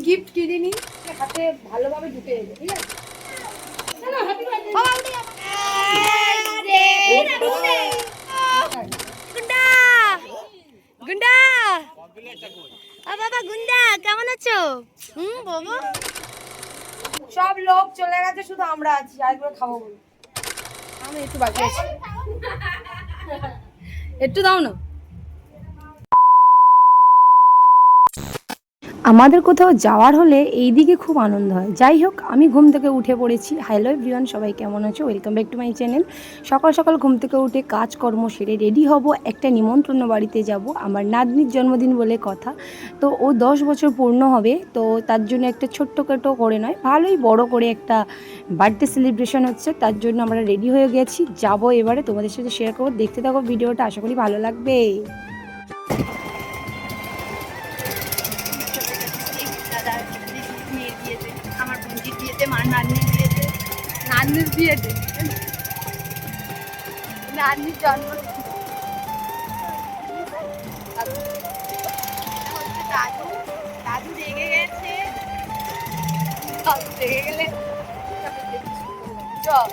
Gift কিনে নি হাতে ভালোভাবে ঢুকে যাবে, ঠিক আছে? গুন্ডা বাবা গুন্ডা কেমন আছো? বাবা সব লোক চলে গেছে, শুধু আমরা আছি। আরেকবার খাবো বলো। আমি একটু বাকি আছি, একটু দাও না। আমাদের কোথাও যাওয়ার হলে এই দিকে খুব আনন্দ হয়। যাই হোক, আমি ঘুম থেকে উঠে পড়েছি। হ্যালো এভরিওয়ান, সবাই কেমন আছো? Welcome back to my channel. সকাল সকাল ঘুম থেকে উঠে কাজকর্ম সেরে রেডি হব, একটা নিমন্ত্রণ বাড়িতে যাব। আমার নাতনির জন্মদিন বলে কথা, তো ও 10 বছর পূর্ণ হবে। তো তার জন্য একটা ছোট্টখাটো করে নয়, ভালোই বড় করে একটা বার্থডে সেলিব্রেশন হচ্ছে। তার জন্য আমরা রেডি হয়ে গেছি, যাব এবারে তোমাদের সাথে শেয়ার করবো। দেখতে থাকো ভিডিওটা, আশা করি ভালো লাগবে। আমার বোনজির বিয়েতে, মার নাতনির বিয়েতে, নাতনির বিয়েতে, নাতনির জন্মদিন। দাদু দাদু রেগে গেছে। রেগে গেলে চল।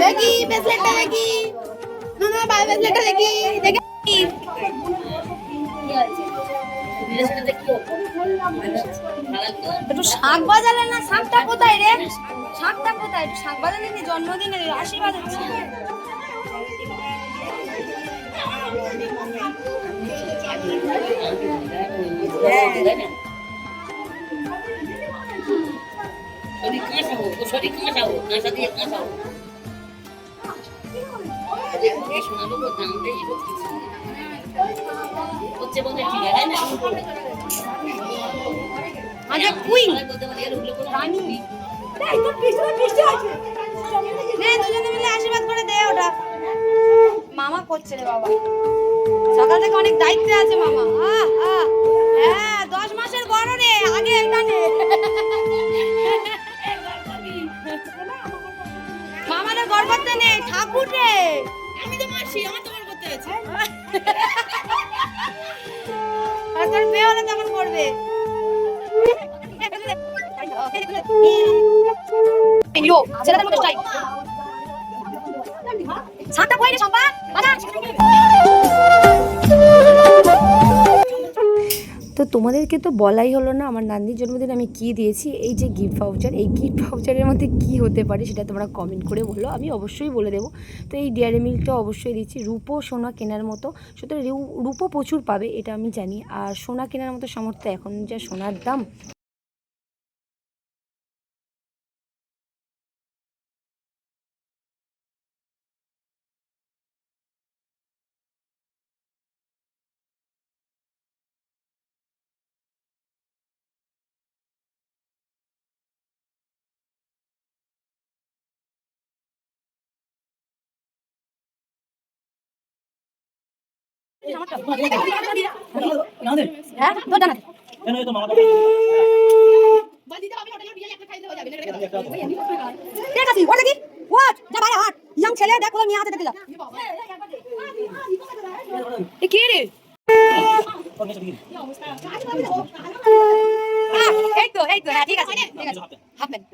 দেখি ব্রেসলেটটা দেখি, না বাই ব্রেসলেটটা দেখি দেখি। একটু শাঁখ বাজালে না? শাঁখটা কোথায় রে? শাঁখটা কোথায়? একটু শাঁখ বাজালে নি, জন্মদিনের আশীর্বাদ হচ্ছে। আচ্ছা কুইন রানী, দুজনে মিলে আশীর্বাদ করে দে। ওটা মামা করছে রে বাবা, সকাল থেকে অনেক দায়িত্বে আছে মামা। হ্যাঁ 10 মাসের বড় রে, আগে এটা নে। মামাদের গর্বতে নে, ঠাকুর রে। আমি তো মাসি, আমার তো করতে হয়েছে। আর তোর মেয়ে হলে তখন করবে। ছেলেদের মতো স্টাইল। ছাতা কই রে সম্পা? বাজা। তো তোমাদেরকে তো বলাই হলো না আমার নাতনির জন্মদিন আমি কি দিয়েছি। এই যে গিফট ভাউচার, এই গিফট ভাউচারের মধ্যে কি হতে পারে সেটা তোমরা কমেন্ট করে বলো, আমি অবশ্যই বলে দেবো। তো এই ডেয়ারি মিল্কটা অবশ্যই দিচ্ছি। রূপো সোনা কেনার মতো, সুতরাং রূপো প্রচুর পাবে এটা আমি জানি, আর সোনা কেনার মতো সামর্থ্য এখন যা সোনার দাম। হ্যাঁ তো জানা ঠিক আছে। ওটা কি ওয়াট যা বাইরে হাট, ইয়াং ছেলে দেখো নিয়ে হাতে দেখে যা। এ কি রে? এই তো হ্যাঁ ঠিক আছে হাফ প্যান্ট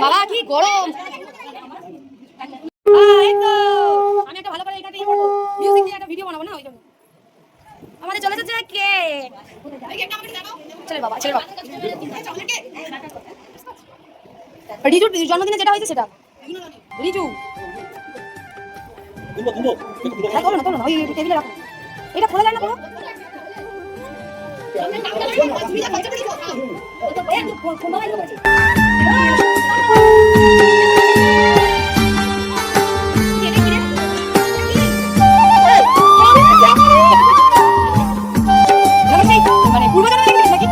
বাবা কি গরম। এই তো আমি একটা ভালো করে এখানে মিউজিক দিয়ে একটা ভিডিও বানাবো না ওই জন্য আমাদের চলে যাচ্ছে কেক। চলে বাবা চলে বাবা রিজুর জন্মদিনে যেটা হয়েছে সেটা রিজু হ্যাঁ তোলো না ওই টেবিলে রাখো এটা খোলা যায় না পুরো মানে পূর্ব জানা নাকি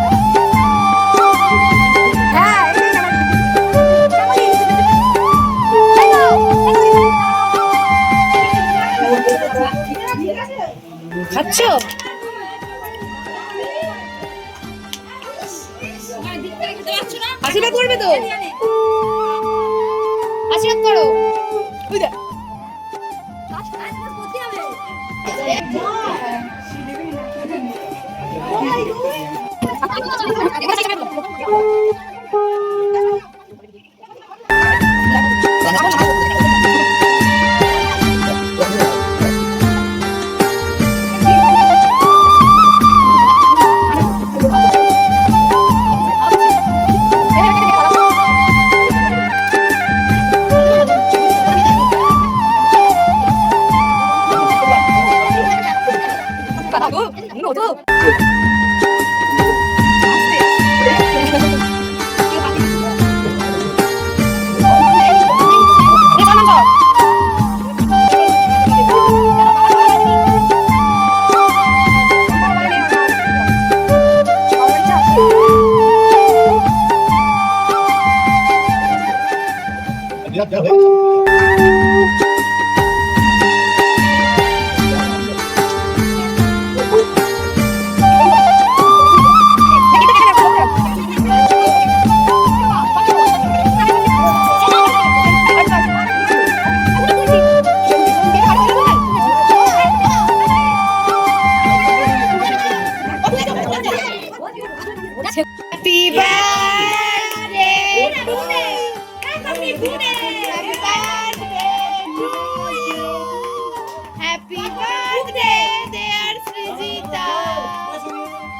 খাচ্ছ আশীর্বাদ করবে তো আশীর্বাদ করো ওই দেখ Happy birthday to you. Happy birthday to you. Happy birthday, dear Srijita.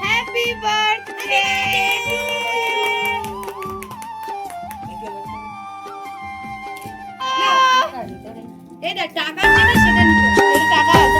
Happy birthday to you. এটা টাকা যেটা সেটা নিতে এটা টাকা আছে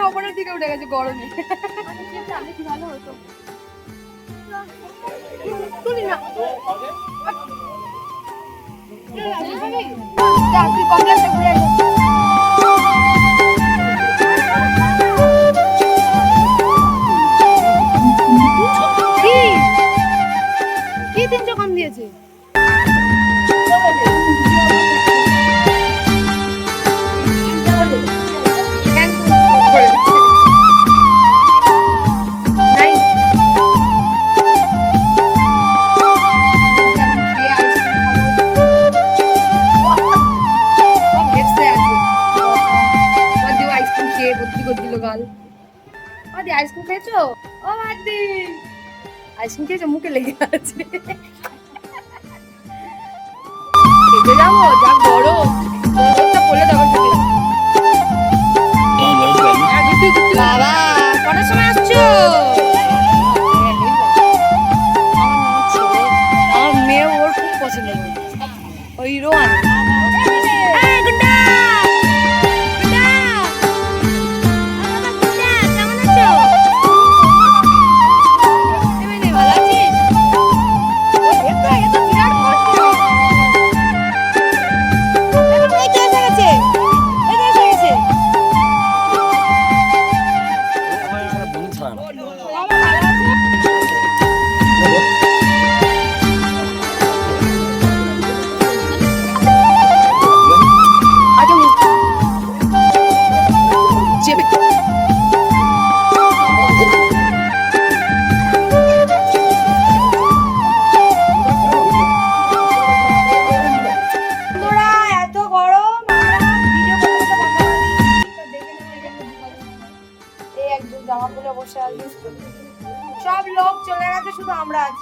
ওপরের দিকে উঠে গেছে গরমে কি ভালো হতো তুলি না তুই কমপ্লেক্সে ঘুরে কি 300 কম দিয়েছে আইসক্রিম খেয়েছো ও মাদি আইসক্রিম খেয়েছো মুখে লেগে আছে খেতে যাবো যা গরম পড়লে তখন বাবা কটার সময় আসছো আমার মেয়ে ওর খুব পছন্দ ওই রোহান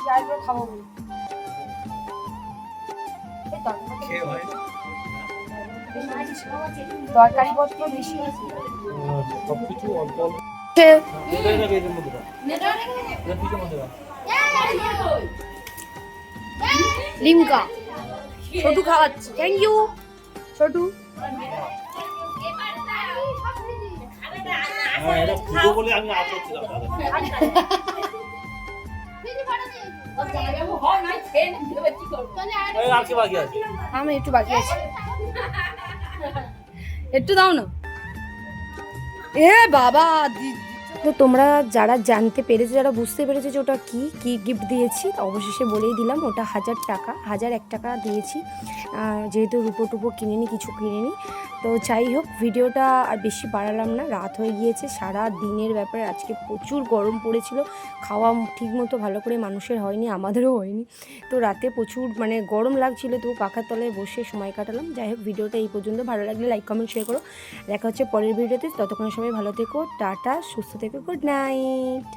বলছি আইব্রো খাবো বলে। এই তরকারি পত্র বেশি আছে। সবকিছু অল্প অল্প লিমকা ছোটু খাওয়াচ্ছে, থ্যাংক ইউ ছোটু। এটা পুজো বলে আমি আজ করছিলাম আর কি বাকি আছে আমি একটু বাকি আছে, একটু দাও না। এ বাবা তো তোমরা যারা জানতে পেরেছো, যারা বুঝতে পেরেছো যে ওটা কী কী গিফট দিয়েছি, অবশেষে বলেই দিলাম ওটা 1000 টাকা, 1001 টাকা দিয়েছি। যেহেতু রূপো টুপো কিনিনি, কিছু কিনিনি। তো যাই হোক, ভিডিওটা আর বেশি বাড়ালাম না, রাত হয়ে গিয়েছে। সারা দিনের ব্যাপারে আজকে প্রচুর গরম পড়েছিল, খাওয়া ঠিক মতো ভালো করে মানুষের হয়নি, আমাদেরও হয়নি। তো রাতে প্রচুর মানে গরম লাগছিল, তো পাখার তলায় বসে সময় কাটালাম। যাই হোক, ভিডিওটা এই পর্যন্ত। ভালো লাগলে লাইক কমেন্ট শেয়ার করো। দেখা হচ্ছে পরের ভিডিওতে। ততক্ষণ সবাই ভালো থেকো, টাটা, সুস্থ থেকো, গুড নাইট।